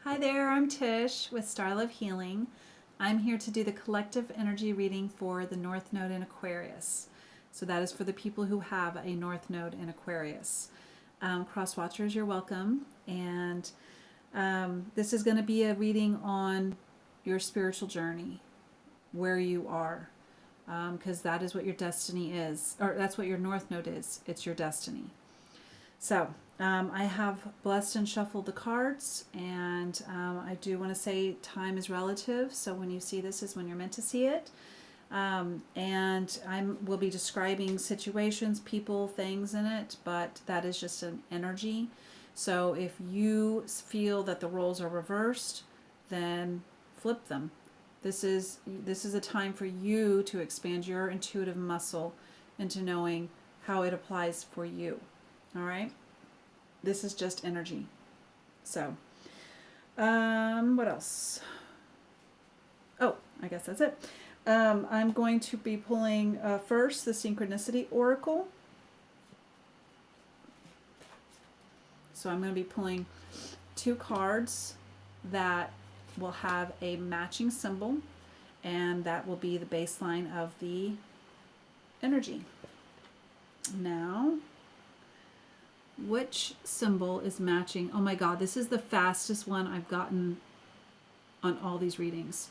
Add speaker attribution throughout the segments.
Speaker 1: Hi there, I'm Tish with Star Love Healing. I'm here to do the collective energy reading for the North Node in Aquarius. So that is for the people who have a North Node in Aquarius. Cross Watchers, you're welcome. And this is going to be a reading on your spiritual journey, where you are, because that is what your destiny is, or that's what your North Node is. It's your destiny. So I have blessed and shuffled the cards, and I do want to say time is relative. So when you see this is when you're meant to see it. And I will be describing situations, people, things in it, but that is just an energy. So if you feel that the roles are reversed, then flip them. This is a time for you to expand your intuitive muscle into knowing how it applies for you. All right. This is just energy. So, what else? Oh, I guess that's it. I'm going to be pulling first the Synchronicity Oracle. So I'm going to be pulling two cards that will have a matching symbol, and that will be the baseline of the energy. Now, which symbol is matching? Oh my God, this is the fastest one I've gotten on all these readings.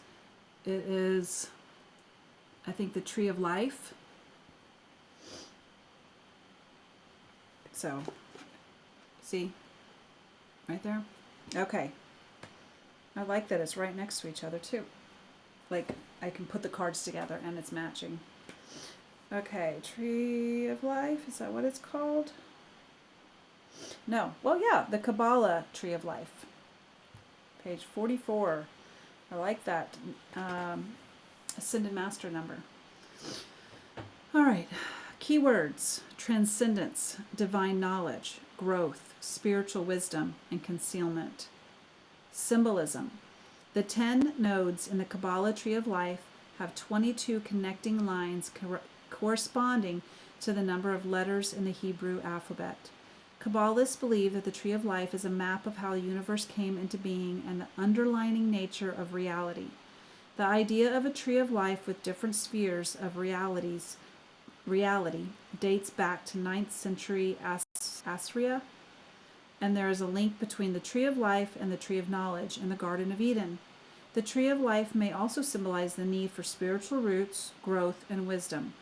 Speaker 1: It is, I think, the Tree of Life. So, see, right there? Okay. I like that it's right next to each other too. Like, I can put the cards together and it's matching. Okay, Tree of Life, is that what it's called? No. Well, yeah, the Kabbalah Tree of Life. Page 44. I like that. Ascended Master number. All right. Keywords: transcendence, divine knowledge, growth, spiritual wisdom, and concealment. Symbolism: the 10 nodes in the Kabbalah Tree of Life have 22 connecting lines corresponding to the number of letters in the Hebrew alphabet. Kabbalists believe that the Tree of Life is a map of how the universe came into being and the underlying nature of reality. The idea of a Tree of Life with different spheres of reality dates back to 9th century Assyria, and there is a link between the Tree of Life and the Tree of Knowledge in the Garden of Eden. The Tree of Life may also symbolize the need for spiritual roots, growth, and wisdom.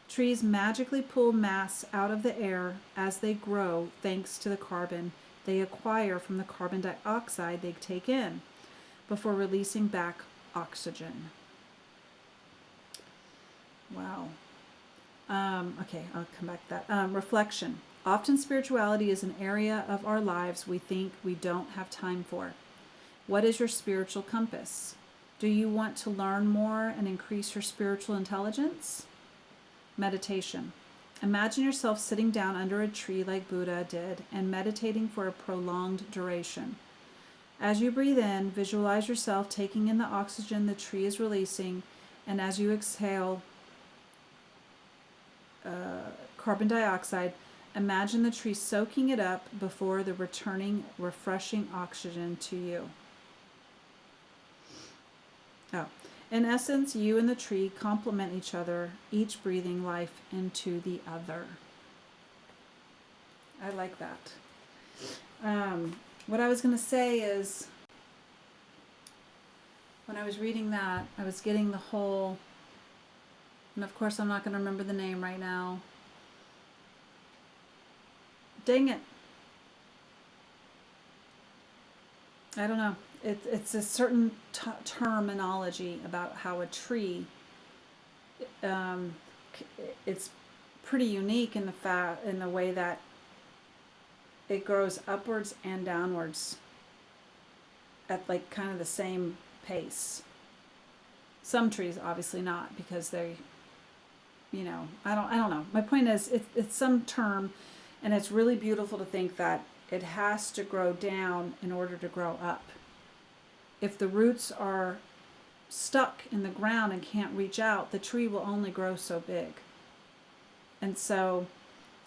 Speaker 1: Trees magically pull mass out of the air as they grow thanks to the carbon they acquire from the carbon dioxide they take in before releasing back oxygen. Wow. Okay, I'll come back to that. Reflection. Often spirituality is an area of our lives we think we don't have time for. What is your spiritual compass? Do you want to learn more and increase your spiritual intelligence? Meditation. Imagine yourself sitting down under a tree like Buddha did and meditating for a prolonged duration. As you breathe in, visualize yourself taking in the oxygen the tree is releasing, and as you exhale carbon dioxide, imagine the tree soaking it up before the returning refreshing oxygen to you. In essence, you and the tree complement each other, each breathing life into the other. I like that. What I was going to say is, when I was reading that, I was getting the whole, and of course I'm not going to remember the name right now. Dang it. I don't know. It's a certain terminology about how a tree, it's pretty unique in the way that it grows upwards and downwards at like kind of the same pace. Some trees obviously not, because they, I don't know. My point is, it's some term, and it's really beautiful to think that it has to grow down in order to grow up. If the roots are stuck in the ground and can't reach out, the tree will only grow so big. And so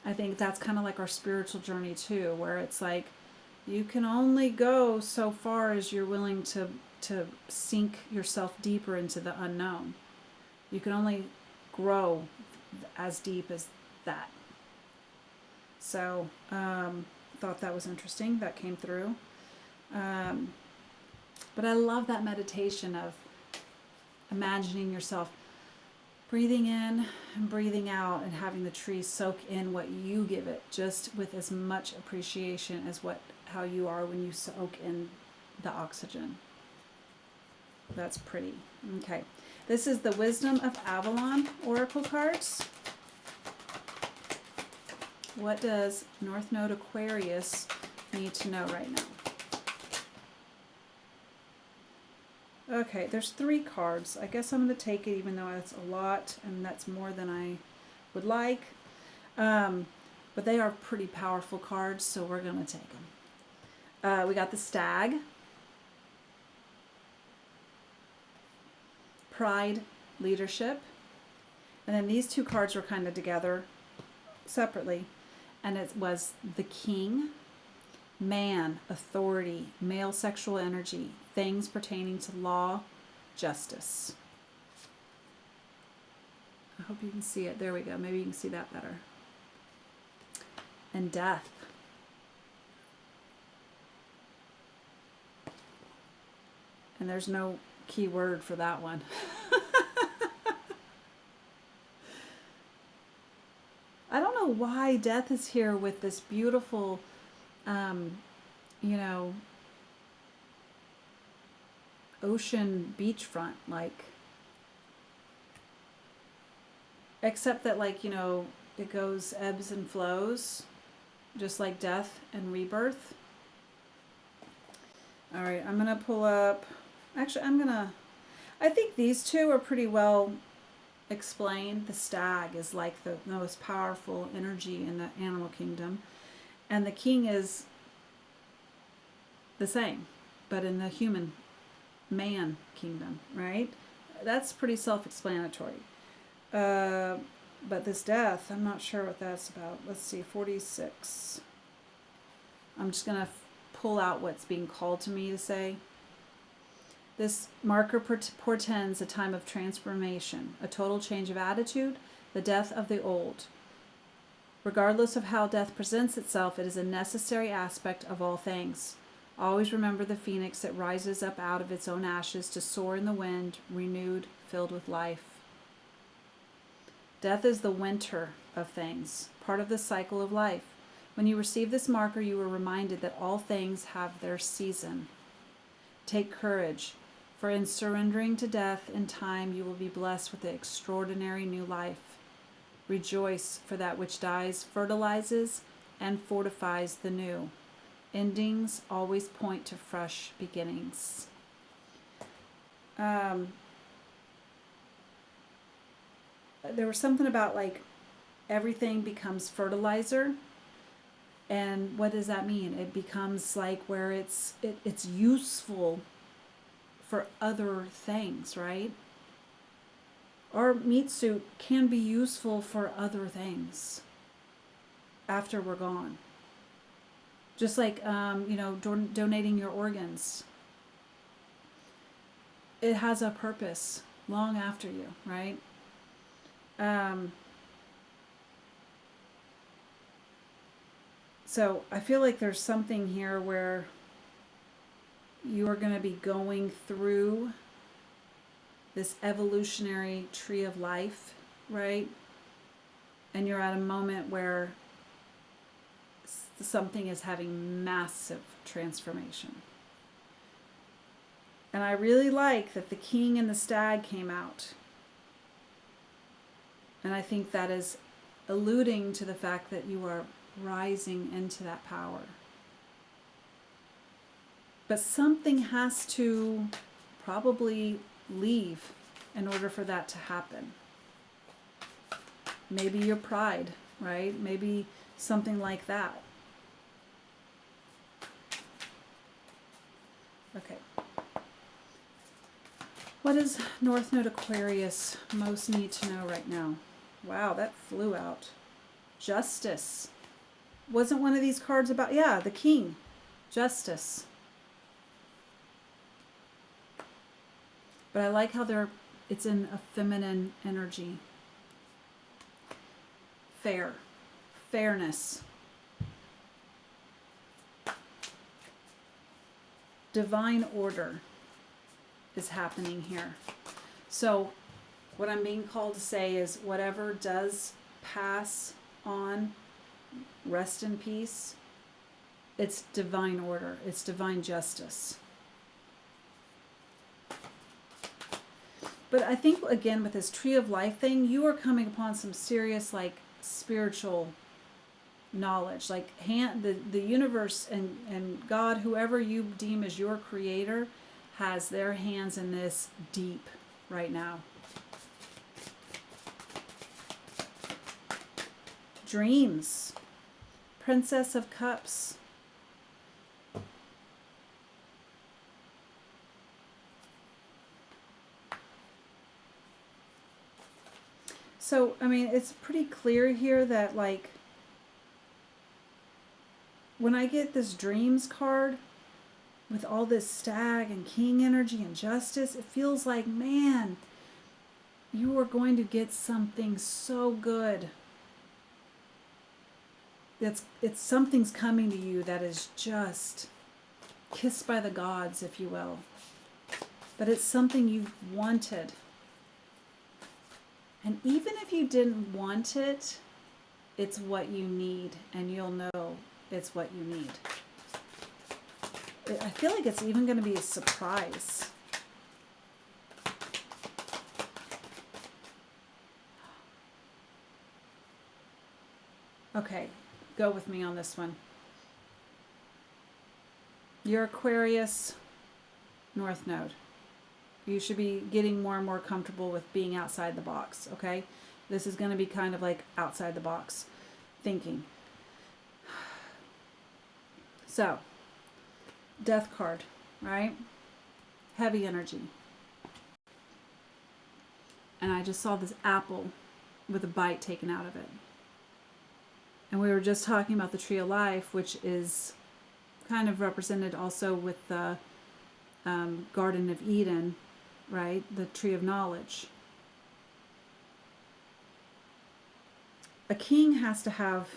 Speaker 1: I think that's kind of like our spiritual journey too, where it's like You can only go so far as you're willing to sink yourself deeper into the unknown. You can only grow as deep as that. So, thought that was interesting. That came through. But I love that meditation of imagining yourself breathing in and breathing out and having the tree soak in what you give it, just with as much appreciation as how you are when you soak in the oxygen. That's pretty. Okay. This is the Wisdom of Avalon Oracle cards. What does North Node Aquarius need to know right now? Okay, there's 3 cards. I guess I'm going to take it even though it's a lot and that's more than I would like. But they are pretty powerful cards, so we're going to take them. We got the Stag, Pride, Leadership, and then these 2 cards were kind of together separately, and it was the King, Man, Authority, Male Sexual Energy, Things pertaining to law, justice. I hope you can see it. There we go. Maybe you can see that better. And Death. And there's no key word for that one. I don't know why Death is here with this beautiful, ocean beachfront, like, except that, like, it goes ebbs and flows, just like death and rebirth. All right, I'm gonna pull up, actually, I think these 2 are pretty well explained. The Stag is like the most powerful energy in the animal kingdom, and the King is the same, but in the human man kingdom, right? That's pretty self-explanatory. But this Death, I'm not sure what that's about. Let's see, 46. I'm just going to pull out what's being called to me to say. This marker portends a time of transformation, a total change of attitude, the death of the old. Regardless of how death presents itself, it is a necessary aspect of all things. Always remember the phoenix that rises up out of its own ashes to soar in the wind, renewed, filled with life. Death is the winter of things, part of the cycle of life. When you receive this marker, you are reminded that all things have their season. Take courage, for in surrendering to death in time, you will be blessed with an extraordinary new life. Rejoice, for that which dies fertilizes and fortifies the new. Endings always point to fresh beginnings. There was something about, like, everything becomes fertilizer. And what does that mean? It becomes like where it's useful for other things, right? Our meat suit can be useful for other things after we're gone. Just like, donating your organs. It has a purpose long after you, right? So I feel like there's something here where you are going to be going through this evolutionary tree of life, right? And you're at a moment where something is having massive transformation. And I really like that the King and the Stag came out. And I think that is alluding to the fact that you are rising into that power. But something has to probably leave in order for that to happen. Maybe your pride, right? Maybe something like that. Okay. What does North Node Aquarius most need to know right now? Wow, that flew out. Justice. Wasn't one of these cards about, yeah, the King. Justice. But I like how it's in a feminine energy. Fair. Fairness. Divine order is happening here. So what I'm being called to say is whatever does pass on, rest in peace. It's divine order. It's divine justice. But I think, again, with this tree of life thing, you are coming upon some serious, like, spiritual knowledge. Like, the universe and God, whoever you deem as your creator, has their hands in this deep right now. Dreams. Princess of Cups. So, I mean, it's pretty clear here that, like, when I get this dreams card with all this stag and king energy and justice, it feels like, man, you are going to get something so good. It's something's coming to you that is just kissed by the gods, if you will. But it's something you've wanted. And even if you didn't want it, it's what you need, and you'll know it's what you need. I feel like it's even going to be a surprise. Okay, go with me on this one. Your Aquarius North Node. You should be getting more and more comfortable with being outside the box, okay? This is going to be kind of like outside the box thinking. So, Death card, right? Heavy energy. And I just saw this apple with a bite taken out of it. And we were just talking about the Tree of Life, which is kind of represented also with the Garden of Eden, right? The Tree of Knowledge. A king has to have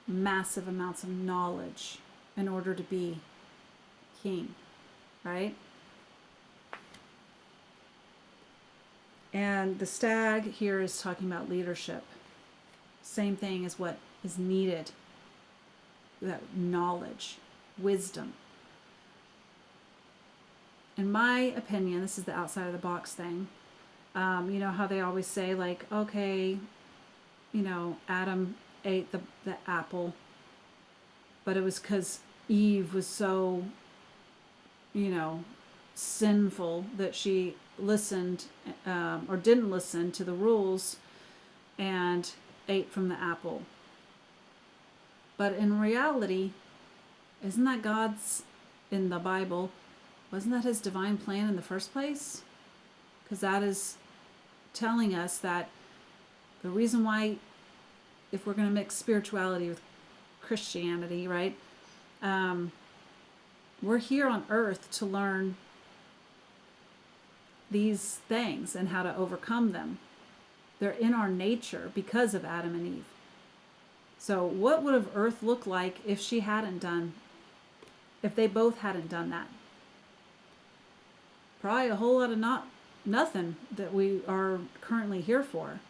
Speaker 1: massive amounts of knowledge in order to be king, right? And the stag here is talking about leadership. Same thing as what is needed. That knowledge, wisdom. In my opinion, this is the outside of the box thing. You know how they always say, like, okay, you know, Adam ate the apple, but it was because Eve was so, you know, sinful that she listened or didn't listen to the rules and ate from the apple. But in reality, isn't that God's, in the Bible, wasn't that his divine plan in the first place? Because that is telling us that the reason why, if we're going to mix spirituality with Christianity, right? We're here on earth to learn these things and how to overcome them. They're in our nature because of Adam and Eve. So what would have earth looked like if they both hadn't done that? Probably a whole lot of nothing that we are currently here for.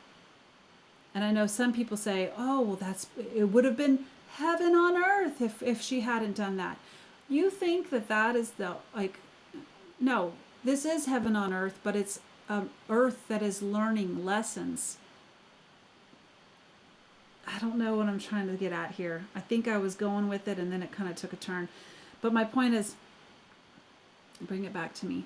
Speaker 1: And I know some people say, oh, well, it would have been heaven on earth if she hadn't done that. You think that is no, this is heaven on earth, but it's earth that is learning lessons. I don't know what I'm trying to get at here. I think I was going with it and then it kind of took a turn. But my point is, bring it back to me.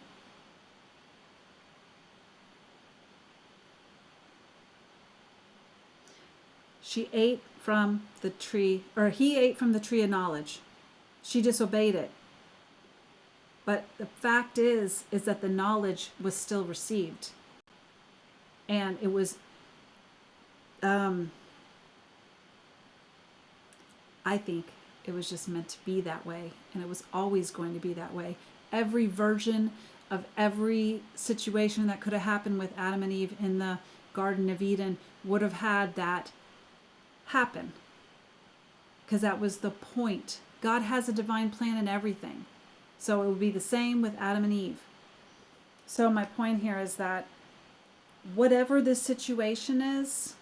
Speaker 1: She ate from the tree, or he ate from the tree of knowledge. She disobeyed it. But the fact is that the knowledge was still received. And it was, I think It was just meant to be that way, and it was always going to be that way. Every version of every situation that could have happened with Adam and Eve in the Garden of Eden would have had that happen, because that was the point. God has a divine plan in everything. So it would be the same with Adam and Eve. So my point here is that whatever this situation is,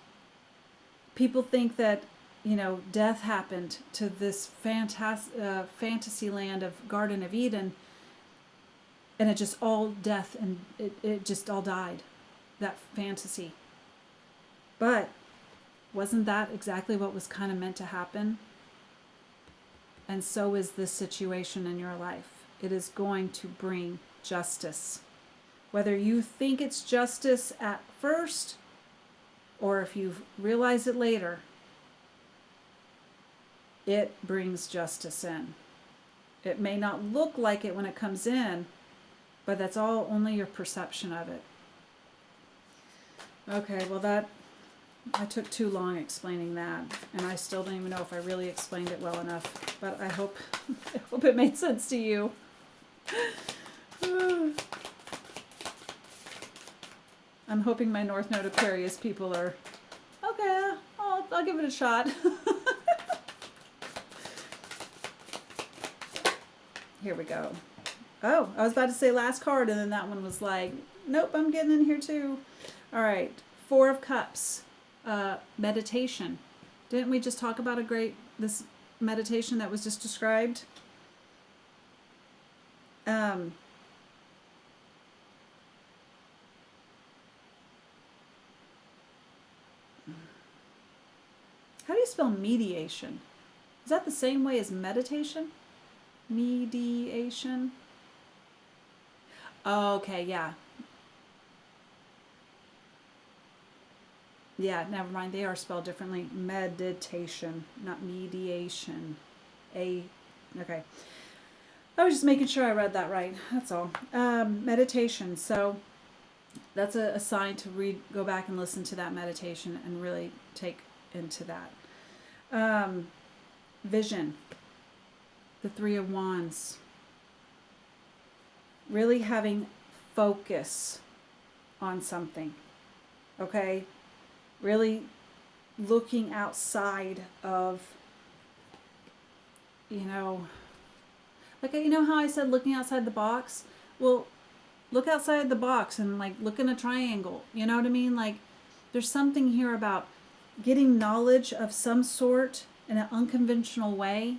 Speaker 1: people think that, you know, death happened to this fantasy land of Garden of Eden, and it just all death, and it just all died, that fantasy. But wasn't that exactly what was kind of meant to happen? And so is this situation in your life. It is going to bring justice. Whether you think it's justice at first, or if you realize it later, it brings justice in. It may not look like it when it comes in, but that's all only your perception of it. Okay, well I took too long explaining that, and I still don't even know if I really explained it well enough, but I hope it made sense to you. I'm hoping my North Node Aquarius people are, okay, I'll give it a shot. Here we go. Oh, I was about to say last card, and then that one was like, nope, I'm getting in here too. All right, Four of Cups, meditation. Didn't we just talk about this meditation that was just described? How do you spell mediation? Is that the same way as meditation? Mediation? Oh, okay, yeah. Yeah, never mind. They are spelled differently. Meditation, not mediation. Okay. I was just making sure I read that right. That's all. Meditation. So that's a sign to go back and listen to that meditation and really take into that. Vision. The Three of Wands. Really having focus on something. Okay? Really looking outside of, like, how I said looking outside the box? Well, look outside the box and, like, look in a triangle. You know what I mean? Like, there's something here about getting knowledge of some sort in an unconventional way.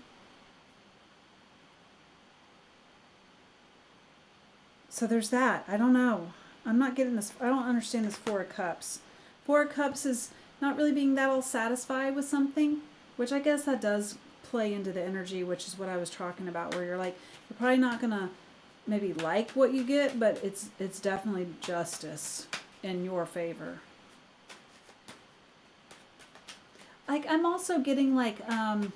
Speaker 1: So there's that. I don't know. I'm not getting this. I don't understand this Four of Cups. Four of Cups is not really being that all satisfied with something, which I guess that does play into the energy, which is what I was talking about, where you're like, you're probably not going to maybe like what you get, but it's definitely justice in your favor. Like, I'm also getting like, and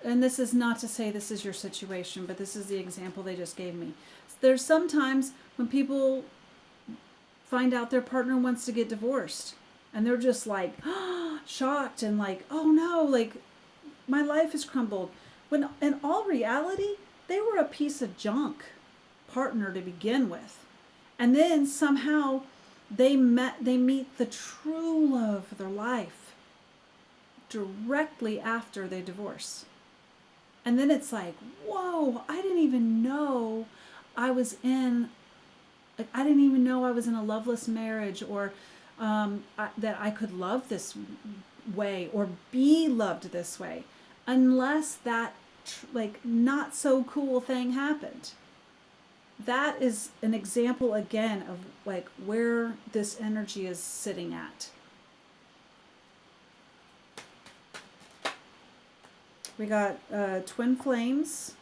Speaker 1: this is not to say this is your situation, but this is the example they just gave me. There's sometimes when people find out their partner wants to get divorced, and they're just like shocked and like, oh no, like my life has crumbled. When in all reality, they were a piece of junk partner to begin with. And then somehow they meet the true love of their life directly after they divorce. And then it's like, whoa, I didn't even know I was in a loveless marriage, or that I could love this way or be loved this way, unless that not so cool thing happened. That is an example again of like where this energy is sitting at. We got twin flames,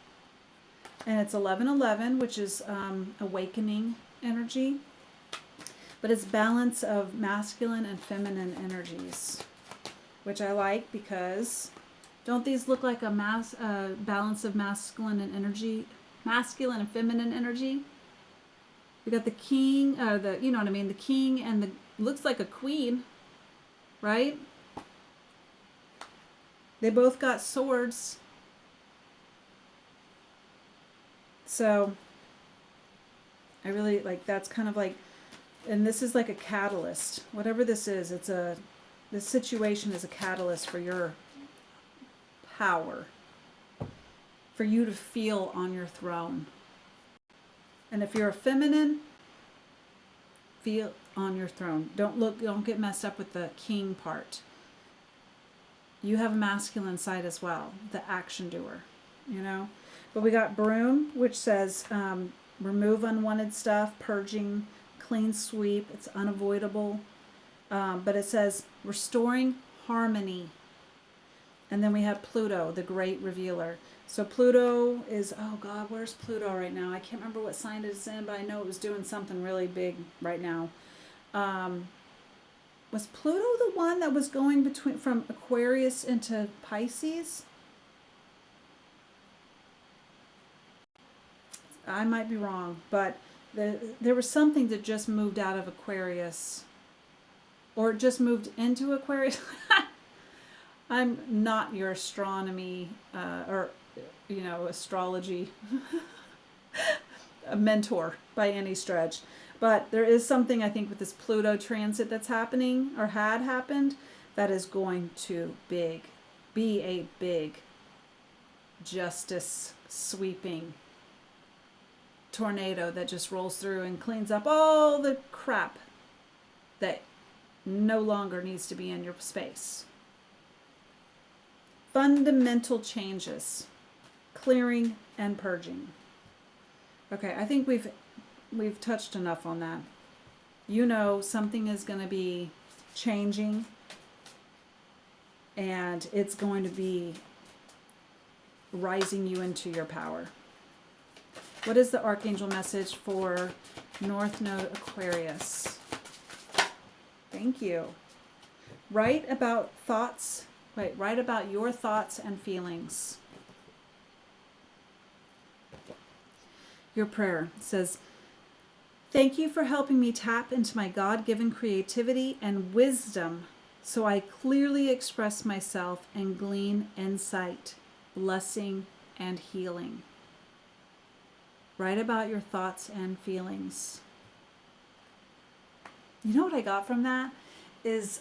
Speaker 1: and it's 11:11, which is awakening energy, but it's balance of masculine and feminine energies, which I like, because don't these look like a balance of masculine and feminine energy? We got the king, the king, and looks like a queen, right? They both got swords. So I really like, that's kind of like, and this is like a catalyst. Whatever this is, this situation is a catalyst for your power, for you to feel on your throne. And if you're a feminine, feel on your throne. Don't get messed up with the king part. You have a masculine side as well, the action doer, you know? But we got broom, which says remove unwanted stuff, purging, clean sweep. It's unavoidable. But it says restoring harmony. And then we have Pluto, the great revealer. So Pluto is, oh God, where's Pluto right now? I can't remember what sign it's in, but I know it was doing something really big right now. Was Pluto the one that was going from Aquarius into Pisces? I might be wrong, but there was something that just moved out of Aquarius, or just moved into Aquarius. I'm not your astronomy or astrology a mentor by any stretch, but there is something I think with this Pluto transit that's happening or had happened that is going to be a big justice sweeping tornado that just rolls through and cleans up all the crap that no longer needs to be in your space. Fundamental changes, clearing and purging. Okay, I think we've touched enough on that. You know, something is going to be changing, and it's going to be rising you into your power. What is the Archangel message for North Node Aquarius? Thank you. Write about your thoughts and feelings. Your prayer says, thank you for helping me tap into my God-given creativity and wisdom so I clearly express myself and glean insight, blessing, and healing. Write about your thoughts and feelings. You know what I got from that is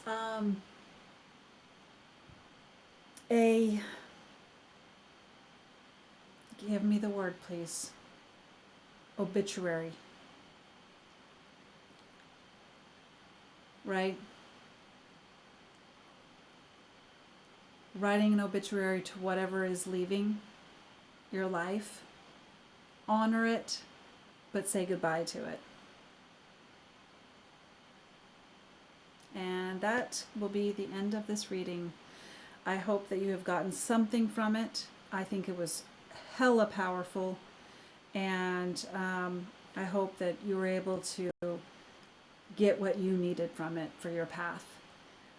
Speaker 1: give me the word, please. Obituary. Right? Writing an obituary to whatever is leaving your life. Honor it, but say goodbye to it. And that will be the end of this reading. I hope that you have gotten something from it. I think it was hella powerful, and I hope that you were able to get what you needed from it for your path.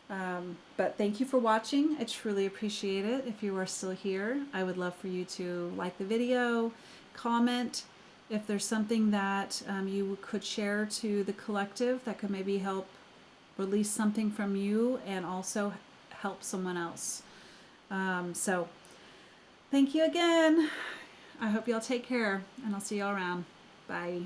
Speaker 1: But thank you for watching. I truly appreciate it. If you are still here, I would love for you to like the video, comment if there's something that you could share to the collective that could maybe help release something from you and also help someone else. So thank you again. I hope y'all take care, and I'll see y'all around. Bye.